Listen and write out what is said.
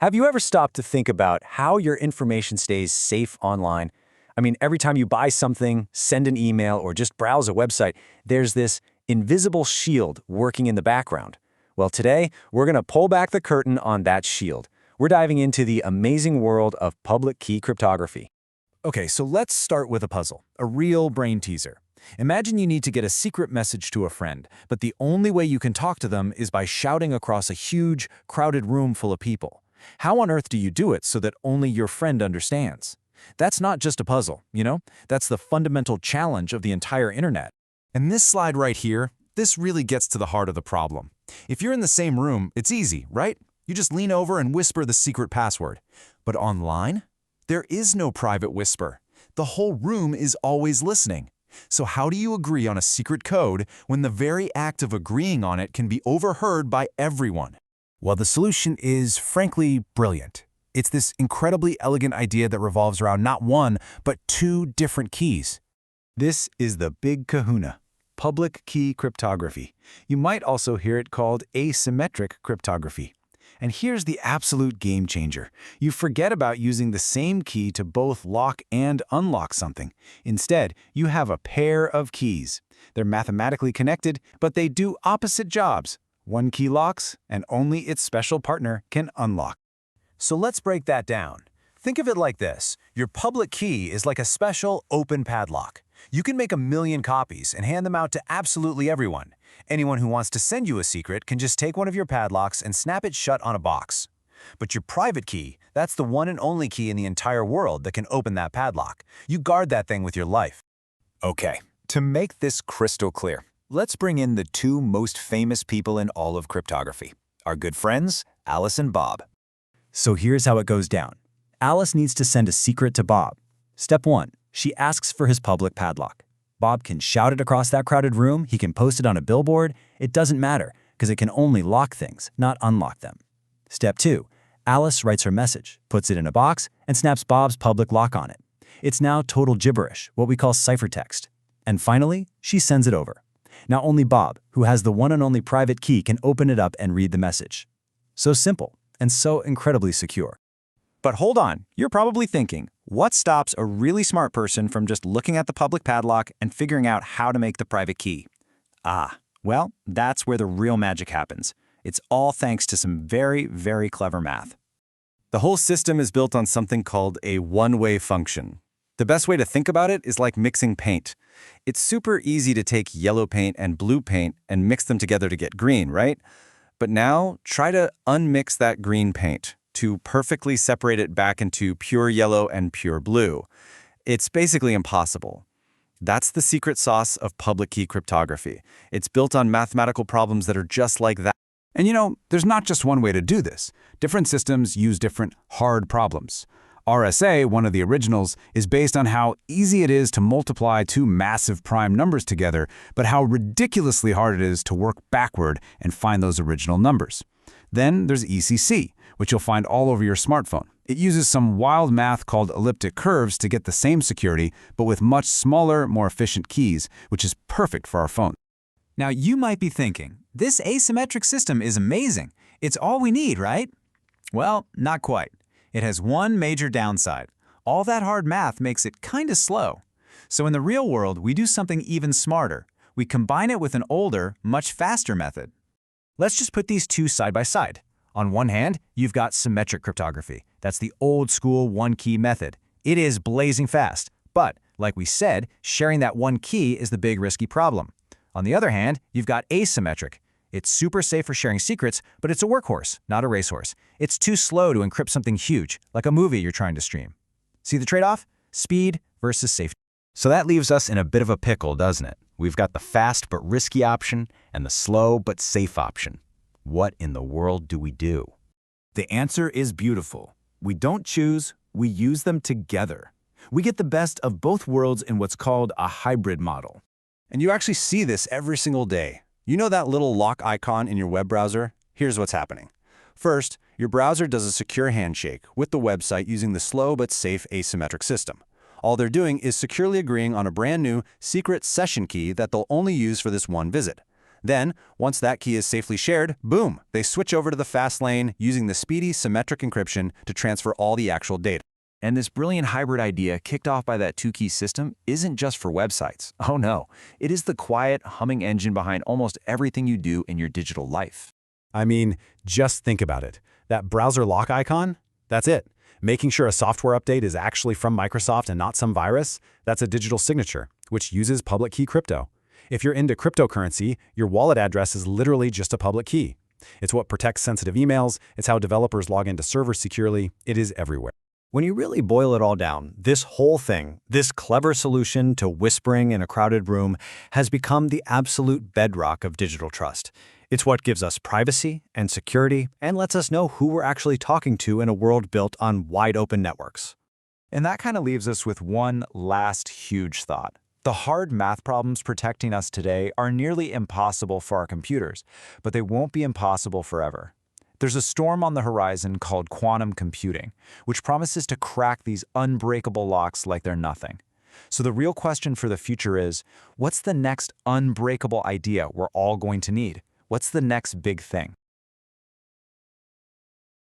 Have you ever stopped to think about how your information stays safe online? I mean, every time you buy something, send an email, or just browse a website, there's this invisible shield working in the background. Well, today, we're going to pull back the curtain on that shield. We're diving into the amazing world of public key cryptography. Okay, so let's start with a puzzle, a real brain teaser. Imagine you need to get a secret message to a friend, but the only way you can talk to them is by shouting across a huge, crowded room full of people. How on earth do you do it so that only your friend understands? That's not just a puzzle, That's the fundamental challenge of the entire internet. And this slide right here, this really gets to the heart of the problem. If you're in the same room, it's easy, right? You just lean over and whisper the secret password. But online, there is no private whisper. The whole room is always listening. So how do you agree on a secret code when the very act of agreeing on it can be overheard by everyone? Well, the solution is, frankly, brilliant. It's this incredibly elegant idea that revolves around not one, but two different keys. This is the big kahuna, Public-Key Cryptography. You might also hear it called Asymmetric Cryptography. And here's the absolute game changer. You forget about using the same key to both lock and unlock something. Instead, you have a pair of keys. They're mathematically connected, but they do opposite jobs. One key locks, and only its special partner can unlock. So let's break that down. Think of it like this. Your public key is like a special open padlock. You can make 1,000,000 copies and hand them out to absolutely everyone. Anyone who wants to send you a secret can just take one of your padlocks and snap it shut on a box. But your private key, that's the one and only key in the entire world that can open that padlock. You guard that thing with your life. Okay, to make this crystal clear, let's bring in the two most famous people in all of cryptography, our good friends, Alice and Bob. So here's how it goes down. Alice needs to send a secret to Bob. Step 1, she asks for his public padlock. Bob can shout it across that crowded room, he can post it on a billboard. It doesn't matter, because it can only lock things, not unlock them. Step 2, Alice writes her message, puts it in a box, and snaps Bob's public lock on it. It's now total gibberish, what we call ciphertext. And finally, she sends it over. Now only Bob, who has the one and only private key, can open it up and read the message. So simple, and so incredibly secure. But hold on, you're probably thinking, what stops a really smart person from just looking at the public padlock and figuring out how to make the private key? Well, that's where the real magic happens. It's all thanks to some very, very clever math. The whole system is built on something called a one-way function. The best way to think about it is like mixing paint. It's super easy to take yellow paint and blue paint and mix them together to get green, right? But now, try to unmix that green paint to perfectly separate it back into pure yellow and pure blue. It's basically impossible. That's the secret sauce of public key cryptography. It's built on mathematical problems that are just like that. And there's not just one way to do this. Different systems use different hard problems. RSA, one of the originals, is based on how easy it is to multiply two massive prime numbers together, but how ridiculously hard it is to work backward and find those original numbers. Then there's ECC, which you'll find all over your smartphone. It uses some wild math called elliptic curves to get the same security, but with much smaller, more efficient keys, which is perfect for our phone. Now you might be thinking, this asymmetric system is amazing. It's all we need, right? Well, not quite. It has one major downside. All that hard math makes it kinda slow. So in the real world, we do something even smarter. We combine it with an older, much faster method. Let's just put these two side by side. On one hand, you've got symmetric cryptography. That's the old school one-key method. It is blazing fast. But, like we said, sharing that one key is the big risky problem. On the other hand, you've got asymmetric. It's super safe for sharing secrets, but it's a workhorse, not a racehorse. It's too slow to encrypt something huge, like a movie you're trying to stream. See the trade-off? Speed versus safety. So that leaves us in a bit of a pickle, doesn't it? We've got the fast but risky option and the slow but safe option. What in the world do we do? The answer is beautiful. We don't choose, we use them together. We get the best of both worlds in what's called a hybrid model. And you actually see this every single day. You know that little lock icon in your web browser? Here's what's happening. First, your browser does a secure handshake with the website using the slow but safe asymmetric system. All they're doing is securely agreeing on a brand new secret session key that they'll only use for this one visit. Then, once that key is safely shared, boom, they switch over to the fast lane using the speedy symmetric encryption to transfer all the actual data. And this brilliant hybrid idea kicked off by that two-key system isn't just for websites. Oh no, it is the quiet, humming engine behind almost everything you do in your digital life. I mean, just think about it. That browser lock icon? That's it. Making sure a software update is actually from Microsoft and not some virus, that's a digital signature, which uses public key crypto. If you're into cryptocurrency, your wallet address is literally just a public key. It's what protects sensitive emails, it's how developers log into servers securely, it is everywhere. When you really boil it all down, this whole thing, this clever solution to whispering in a crowded room, has become the absolute bedrock of digital trust. It's what gives us privacy and security and lets us know who we're actually talking to in a world built on wide-open networks. And that kind of leaves us with one last huge thought. The hard math problems protecting us today are nearly impossible for our computers, but they won't be impossible forever. There's a storm on the horizon called quantum computing, which promises to crack these unbreakable locks like they're nothing. So the real question for the future is, what's the next unbreakable idea we're all going to need? What's the next big thing?